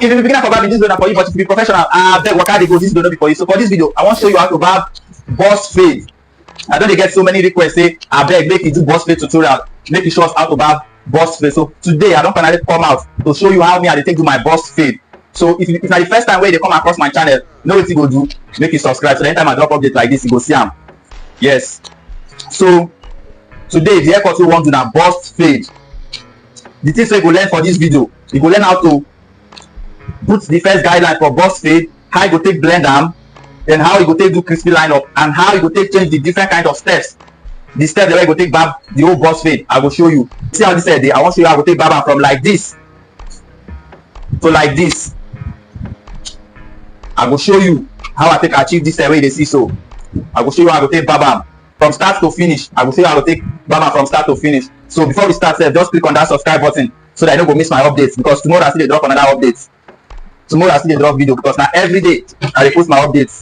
if you be beginner for barbing, this video na for you, but if you be professional, beg waka dey go, this video no be for you. So for this video, I wan show you how to barb boss fade. I don dey get so many requests say abeg make you do boss fade tutorial, make you show us how to barb boss fade. So today I don finally come out to show you how me I dey take do my boss fade. So if na the first time wey you dey come across my channel, know wetin you go do, make you subscribe so anytime I drop update like this you go see am. Yes, so today the haircut wey we wan do na boss fade. The things wey you go learn for this video, you go learn how to put the first guideline for boss fade, how you go take blend am, then how you go take do crispy lineup, and how you go take change the different kind of steps. The steps wey you go take barb the whole boss fade, I go show you. See how this hair dey, I wan show you how I go take barb am from like this to like this. I go show you how I take achieve this hair wey you dey see so. I go show you how I go take barb am from start to finish. I go show you how I go take barb am from start to finish. So before we start sef, just click on that subscribe button so that you no go miss my updates, because tomorrow I still dey drop another update. Tomorrow I still dey drop video because na every day I dey post my updates.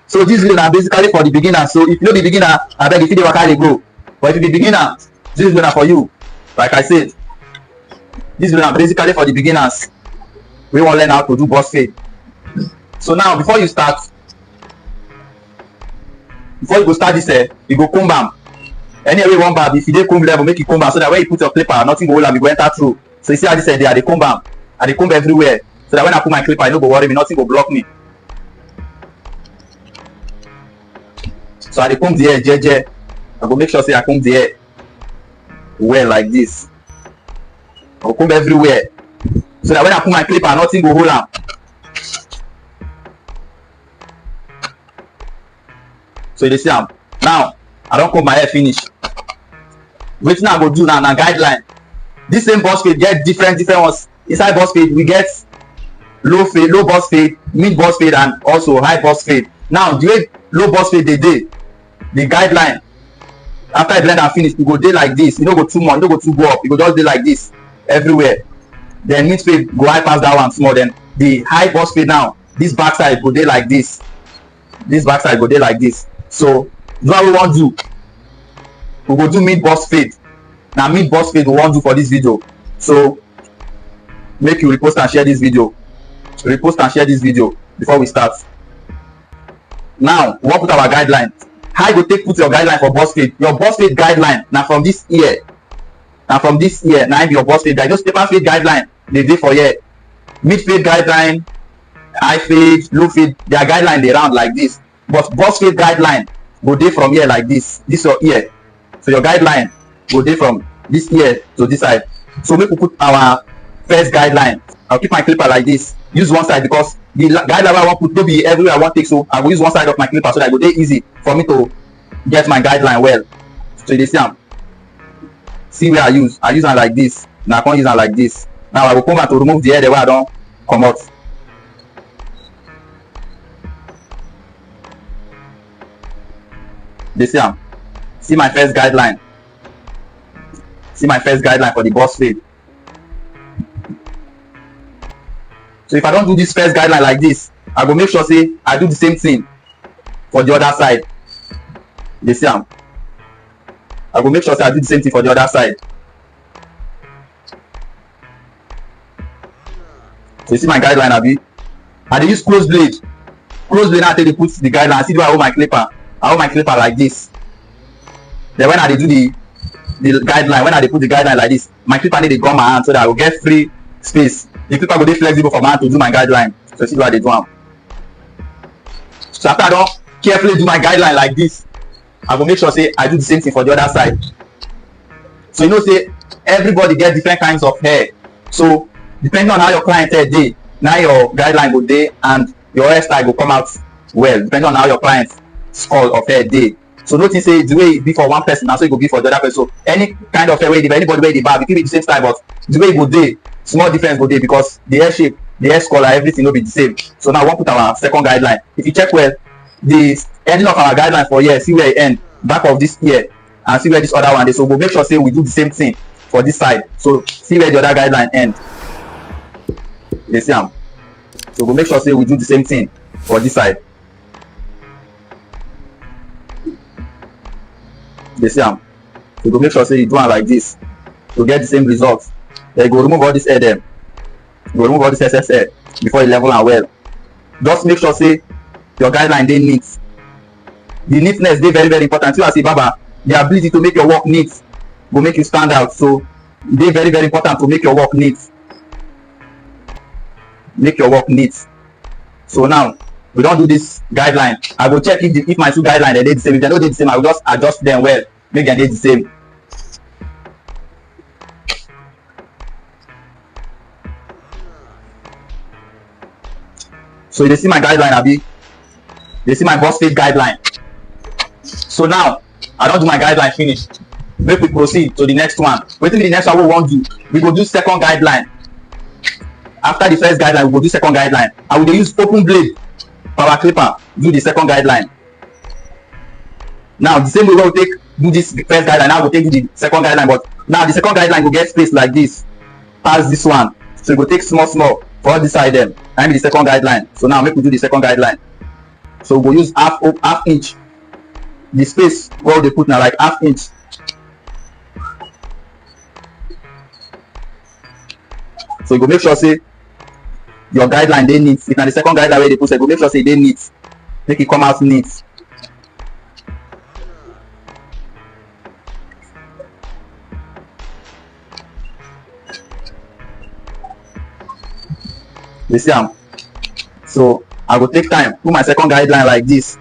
So this video na basically for the beginner. So if you no be beginner, abeg you fit dey waka dey go. But if you be beginner, this video na for you. Like I said, this video na basically for the beginners wey wan learn how to do boss fade. So now before you start, before you go start this hair, you go comb am. Anywhere wey you wan barb, if you dey comb level, make you comb am so that when you put your clipper, nothing go hold am, you go enter through. So you see how this hair dey, I dey comb am, I dey comb everywhere so that when I put my clipper, e no go worry me, nothing go block me. So I dey comb the hair jeje. I go make sure say I comb the hair well like this. I go comb everywhere so that when I put my clipper, nothing go hold am. So you dey see am. Now I don comb my hair finish. Wetin I go do now na guideline. This same boss fade get different ones. Inside boss fade we get low boss fade, mid boss fade, and also high boss fade. Now the way low boss fade dey, the guideline after you blend am finish, e go dey like this. E no go too much, e no go too go up, e go just dey like this everywhere. Then mid fade go high pass that one small. Then the high boss fade now, this back side go dey like this. This back side go dey like this. So the one we wan do, we go do mid boss fade. Na mid boss fade we wan do for this video. So make you repost and share this video. Repost and share this video before we start. Now we wan put our guideline. How you go take put your guideline for boss fade? Your boss fade guideline na from this ear. Na from this ear na be your boss fade guideline. Just taper fade guideline dey dey for here. Mid fade guideline, high fade, low fade, their guideline dey round like this. But boss fade guideline go dey from here like this. This your ear. So your guideline go dey from this ear to this side. So make we put our first guideline. I'll keep my clipper like this. Use one side because the guideline I wan put no be everywhere I wan take, so I go use one side of my clipper so that it go dey easy for me to get my guideline well. So you dey see am. See where I use am like this. Now I come use am like this. Now I go come back to remove the hair the way I don comot. Dey see am. See my first guideline. See my first guideline for the boss fade. So if I don't do this first guideline like this, I go make sure say I do the same thing for the other side. Dey see am. I go make sure say I do the same thing for the other side. So you see my guideline abi? I dey use close blade. Close blade now I take dey put the guideline. See the way I hold my clipper. I hold my clipper like this. Then when I dey do the guideline, when I dey put the guideline like this, my clipper need dey gum my hand so that I go get free space. The clipper go dey flexible for my hand to do my guideline. So see the way I dey do am. So after I don carefully do my guideline like this, I go make sure say I do the same thing for the other side. So you know say everybody get different kinds of hair. So depending on how your client hair dey, na your guideline go dey and your hairstyle go come out well depending on how your client skull of hair dey. So no think say the way e be for one person na so e go be for the other person. So any kind of hair wey dey, anybody wey dey barb, e fit be the same style, but the way e go dey, small difference go dey because the hair shape, the hair color, everything no be the same. So now we wan put our second guideline. If you check well, the ending of our guideline for here, see where e end, back of this ear, and see where this other one dey. So we'll make sure say we do the same thing for this side. So see where the other guideline end. You see am. So we'll make sure say we do the same thing for this side. You see am. So we'll make sure say you do am like this to get the same result. then you go remove all this hair dem, you go remove all this excess hair before you level am well. Just make sure say your guideline dey neat. The neatness dey very very important. You as a barber, the ability to make your work neat go make you stand out. So e dey very very important to make your work neat. Make your work neat. So now we don do this guideline. I go check if my two guideline dey the same. If dem no dey the same, I go just adjust them well, make dem dey the same. So you dey see my guideline, abi? You dey see my boss fade guideline. So now I don do my guideline finish. Make we proceed to the next one. Wetin be the next one wey we wan do? We go do second guideline. After the first guideline, we go do second guideline. I will dey use open blade power clipper do the second guideline. Now the same way wey we take do this first guideline, now we go take do the second guideline, but now the second guideline go get space like this pass this one. So you go take small small for all this side dem. Na be the second guideline. So now make we do the second guideline. So we go use half inch. The space wey we dey put na like half inch. So you go make sure say your guideline dey neat. If na the second guideline wey you dey put, so you go make sure say e dey neat, make e come out neat. You see am? So I go take time put my second guideline like this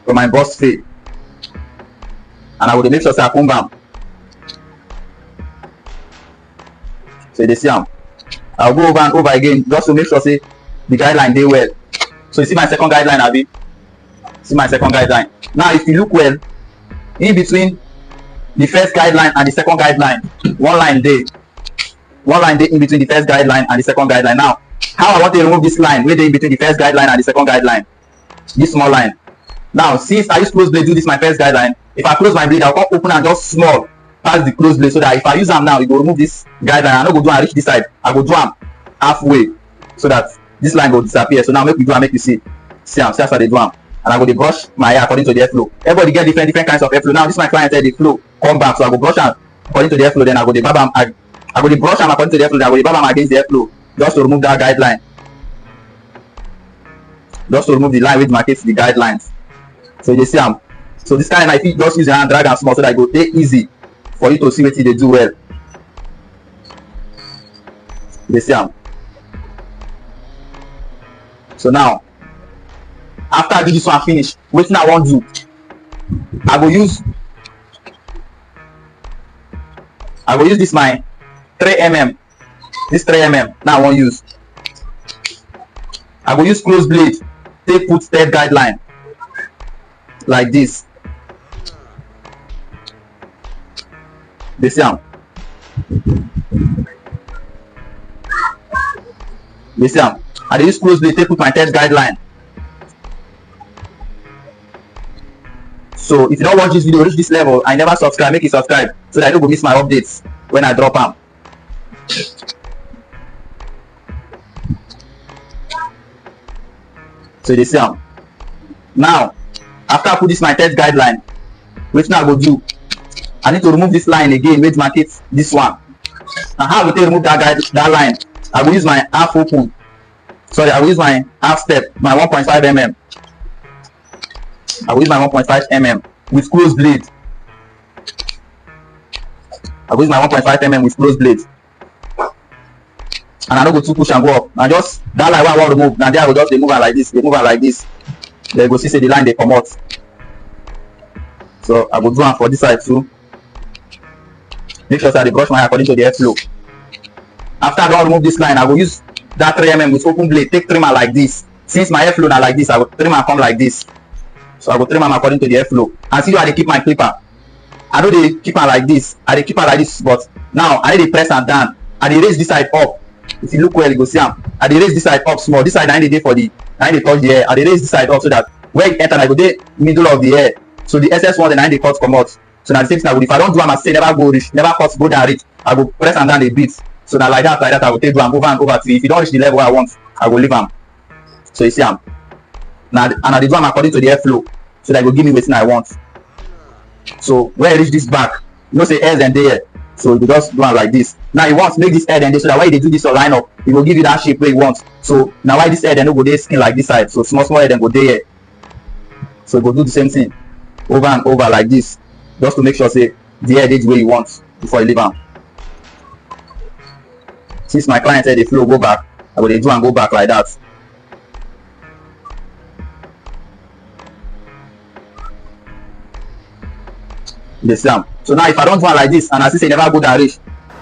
for my boss fade, and I go dey make sure say I comb am. So you dey see am? I'll go over and over again just to make sure say the guideline dey well. So you see my second guideline, abi? See my second guideline. Now if you look well, in between the first guideline and the second guideline, one line dey in between the first guideline and the second guideline. Now how I want to remove this line wey dey in between the first guideline and the second guideline, this small line. Now since I use close blade do this my first guideline, if I close my blade, I'll come open am just small pass the close blade, so that if I use am now, e go remove this guideline. I no go do am reach this side, I go do am halfway so that this line go disappear. So now make we do am, make you see am, see as I dey do am. And I go dey brush my hair according to the airflow. Everybody get different kinds of airflow. Now this my client hair dey flow come back, so I go brush am according to the airflow. Then I go dey barb am, I go dey brush am according to the airflow. Then I go dey barb am against the airflow just to remove that guideline, just to remove the line wey demarcates the guidelines. So you dey see am. So this kind, I fit just use your hand drag am small so that e go dey easy for you to see wetin dey do well. You dey see am. So now after I do this one finish, wetin I wan do, I go use this my 3mm, this 3mm. Now I wan use, I go use close blade take put third guideline like this. Dey see am? Dey see am? I dey use close blade take put my third guideline. So if you don watch this video reach this level and you never subscribe, make you subscribe so that you no go miss my updates when I drop am. So you dey see am. Now after I put this my third guideline, wetin I go do, I need to remove this line again wey demarcate this one. And how I go take remove that line? I go use my half open, sorry, I will use my half step, my 1.5 mm. I will use my 1.5 mm with close blade. I will use my 1.5 mm with close blade, and I no go too push and go up. Na just that line wey I wan remove, na there I go just dey move am like this, dey move am like this. Then you go see say the line dey comot. So I go do am for this side too. Make sure say I dey brush my hair according to the airflow. After I don remove this line, I go use that 3mm with open blade take trim am like this. Since my airflow na like this, I go trim am come like this. So I go trim am according to the airflow. And see how I dey keep my clipper. I no dey keep am like this, I dey keep am like this, but now I no dey press am down. I dey raise this side up. If you look well, you go see am. I dey raise this side up small. This side na im dey for the, na im dey touch the hair. I dey raise this side up so that where e enter, I go dey middle of the hair. So the excess one, na im dey cut comot. So na the same thing I go do. If I don do am as say never go reach, never cut go down reach, I go press am down a bit. So na like that I go take do am over and over till if e don reach the level I want, I go leave am. So you see am. Now and I dey do am according to the airflow, so that e go give me wetin I want. So when I reach this back, you know say hairs dem dey here. So you just do am like this. Now you want make this head and so that when you dey do this your line up, e go give you that shape wey you want. So na why this head no go dey skin like this side, so small head go dey here. So you go do the same thing over and over like this, just to make sure say the head dey the way you want before you leave am. Since my client head dey flow go back, I go dey do am go back like that. You dey see am. So now if I don do am like this and I see say e never go down reach,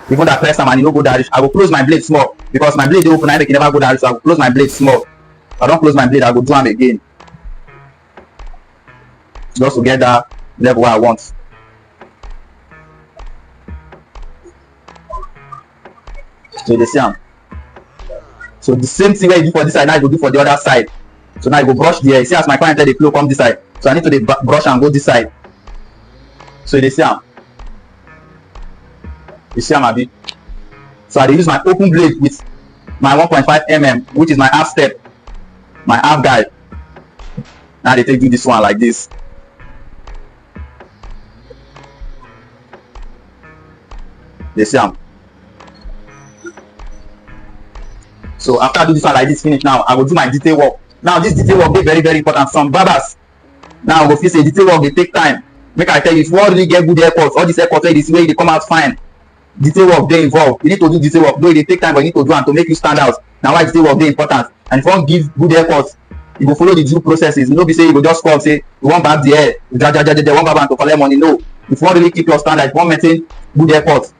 even that press am and e no go down reach, I go close my blade small because my blade dey open, I make e never go down reach, so I go close my blade small. If I don close my blade, I go do am again, just to get that level wey I want. So you dey see am. So the same thing wey you do for this side, now you go do for the other side. So now you go brush the hair. See as my client dey flow come this side, so I need to dey brush am go this side. So you dey see am. You see am abi? So I dey use my open blade with my 1.5 mm, which is my half step, my half guide. Now they take do this one like this. You see am. So after I do this one like this finish, now I go do my detail work. Now this detail work dey very very important. Some barbers now go feel say detail work dey take time. Make I tell you, if you wan really get good haircut, all these haircut wey you dey see wey dey come out fine, detail work dey involved. You need to do detail work, though e dey take time, but you need to do am to make you stand out. Na why detail work dey important. And if you wan give good haircut, you go follow the due processes. No be say you go just come say you wan barb the hair, you wan barb am to collect money. No, if you wan really keep your standard, if you wan maintain good haircut,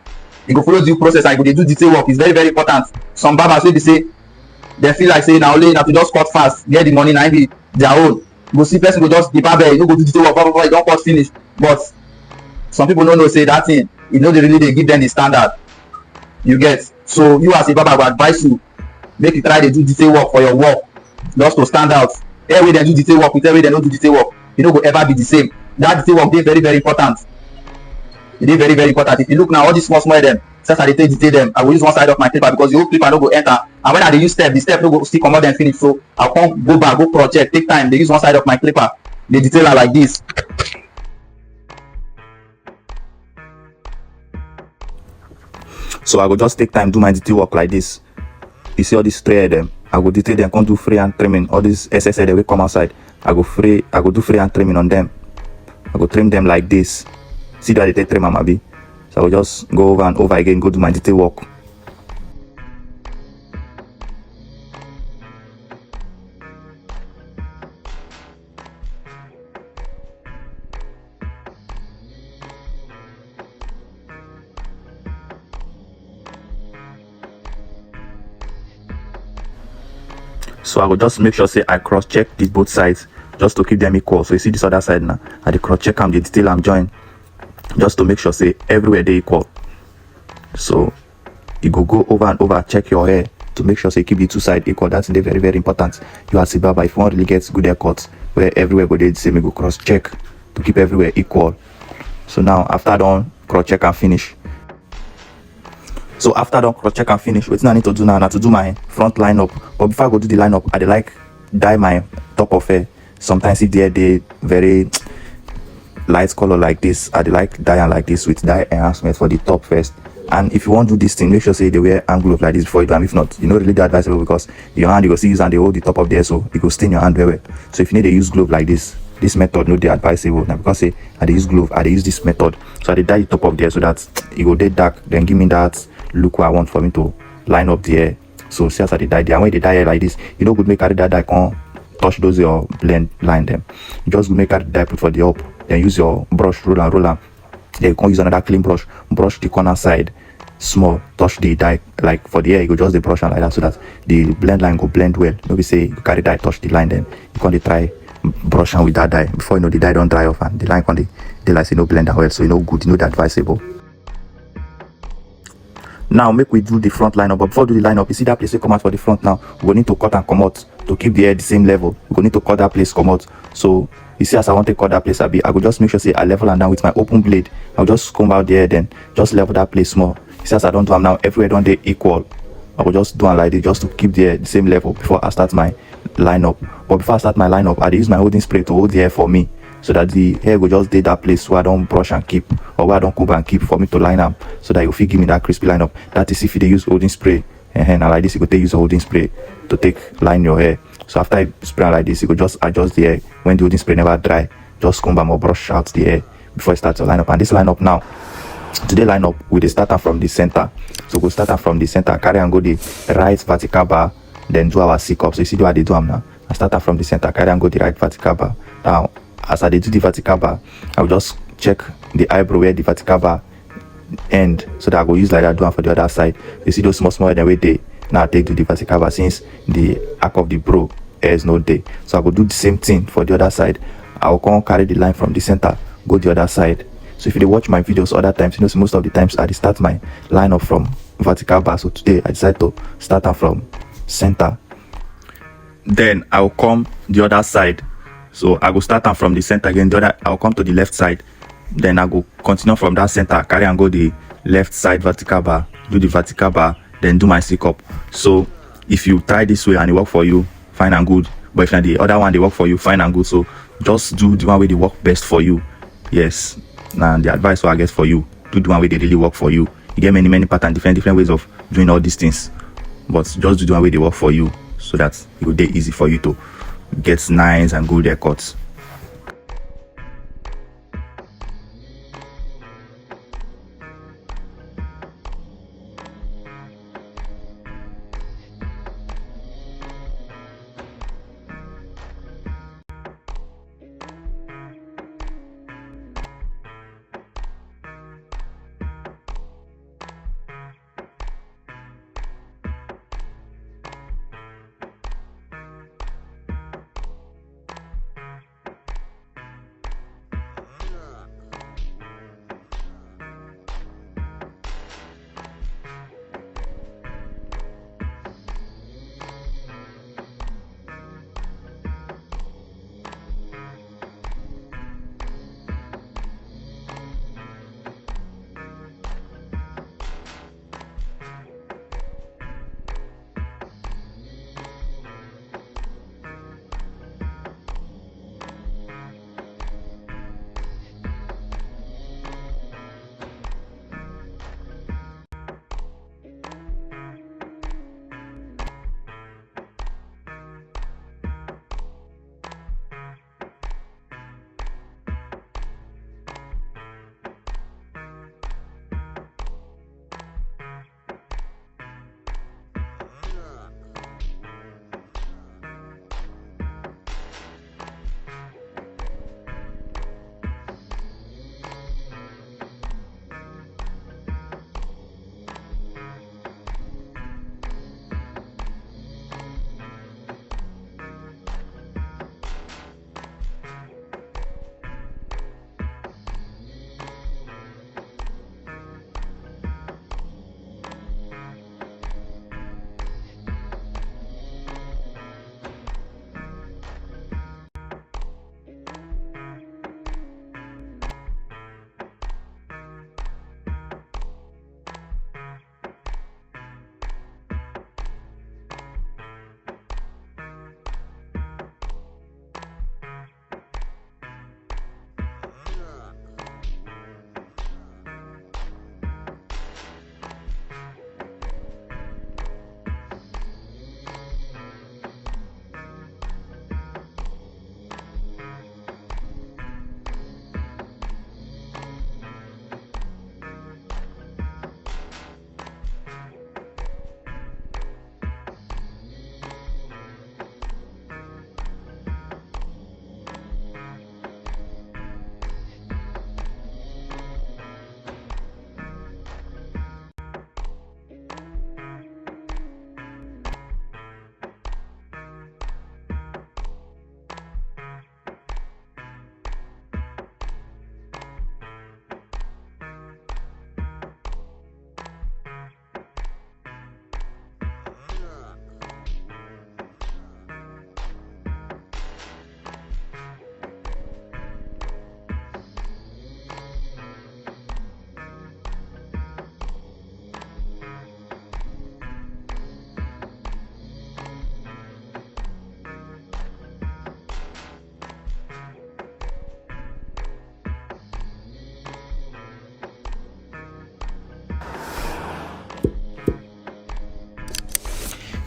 you go follow due process and you go dey do detail work. It's very very important. Some barbers wey be say dem feel like say na only na to just cut fast get the money, na im be their own. You go see person go just dey barb hair, you no go do detail work before you don cut finish. But some people no know say that thing e no dey really dey give them the standard. You get. So you as a barber, I go advise you make you try dey do detail work for your work, just to stand out. Every way dem do detail work with every way dem no do detail work, e no go ever be the same. That detail work dey very very important. E dey very very important. If you look now, all these small dem, since I dey take detail dem, I go use one side of my clipper because the whole clipper no go enter, and when I dey use step, the step no go still comot dem finish. So I come go back, go cross check, take time, dey use one side of my clipper, dey detail am like this. So I go just take time do my detail work like this. You see all these stray hair dem, I go detail them, come do free hand trimming. All these excess hair wey come outside, I go do free hand trimming on them. I go trim them like this. See that they trim am abi. So I will just go over and over again, go do my detail work. So I will just make sure say I cross check the both sides just to keep them equal. So you see this other side now, I dey cross check am, the detail am join, just to make sure say everywhere they equal. So you go over and over, check your hair to make sure say keep the two sides equal. That's very very important. You as a barber, if you want really get good haircuts where everywhere go dey the same, you go cross check to keep everywhere equal. So now after I don cross check and finish, so after I don cross check and finish, wetin I need to do now na to do my front line up. But before I go do the line up, I dey like dye my top of hair. Sometimes if the hair dey very light color like this, I dey like dye am like this with dye enhancement for the top first. And if you want to do this thing, make sure say they wear hand glove like this before you do am. If not, you know really dey advisable because your hand you go still use and they hold the top of the hair, so you go stain your hand very well. So if you need to use glove like this method no dey advisable. Now because say I dey use glove, I dey use this method. So I dey dye the top of the hair so that it go dey dark, then give me that look what I want for me to line up the hair. So see as I dey dye there, and when they dye hair like this, you know, good make carry that dye come touch those your blend line them. You just go make carry the dye put for the up, then use your brush roll am. Then you can use another clean brush the corner side small, touch the dye like for the hair. You go just the brush and like that so that the blend line go blend well. Maybe say you carry dye touch the line, then you can try brush am with that dye. Before you know, the dye don't dry off and the line can they like say no blend well, so you know good, you know that advisable. Now make we do the front line up, but before do the line up, you see that place we come out for the front now, we go need to cut and come out to keep the hair the same level. We go need to cut that place come out. So you see as I want to cut that place, I go just make sure say I level and down with my open blade. I'll just comb out the hair, then just level that place small. You see as I don't do them now, everywhere don't they equal. I will just do them like this just to keep the hair the same level before I start my line up. But before I start my line up, I use my holding spray to hold the hair for me. so that the hair will just dey that place where I don't brush and keep, or where I don't comb and keep, for me to line up, so that you fit give me that crispy line up. That is if you dey use holding spray, and like this you go take use holding spray to take line your hair. So after you spray am like this, you go just adjust the hair. When the holding spray never dry, just comb am or brush out the hair before you start to line up. And this line up now, today line up we dey start am from the center. So go start am from the center, carry am go the right vertical bar, then do our C cup. So you see the way I dey do am now. I start am from the center, carry am go the right vertical bar. Now as I dey do the vertical bar, I will just check the eyebrow where the vertical bar end, so that I go use like that do am for the other side. You see those small head wey dey, now I take do the vertical bar since the arc of the brow hair is no dey. So I go do the same thing for the other side. I will come carry the line from the center go the other side. So if you dey watch my videos other times, you know so most of the times I dey start my line up from vertical bar. So today I decide to start am from center. Then I will come the other side. So I go start am from the center again. The other, I will come to the left side. Then I go continue from that center, carry and go the left side vertical bar, do the vertical bar, then do my C cup. So if you try this way and it work for you, fine and good. But if the other one they work for you, fine and good. So just do the one way they work best for you. Yes. Now the advice I get for you, do the one way they really work for you. You get many patterns, different ways of doing all these things. But just do the one way they work for you, so that it will be easy for you to get nice and good haircuts.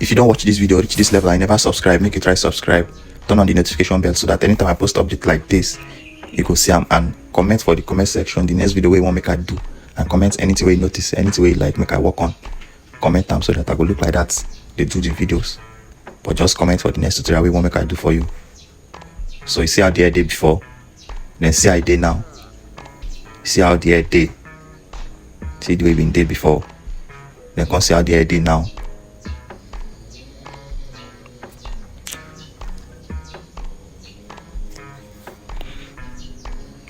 if you don't watch this video reach this level and you never subscribe, make you try subscribe, turn on the notification bell so that anytime I post update like this, you go see them, and comment for the comment section the next video wey you want make I do, and comment anything wey you notice, anything wey you like make I work on. Comment them so that I go look like that they do the videos. But just comment for the next tutorial wey you want make I do for you. So you see how the hair day before, then see how it day now. See how the hair day, see the way been day before, then come see how the hair day now.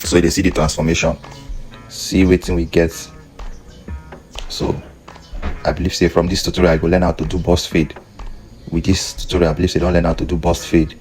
So they see the transformation, see wetin we get. So I believe say from this tutorial I go learn how to do burst fade. With this tutorial I believe say don't learn how to do burst fade.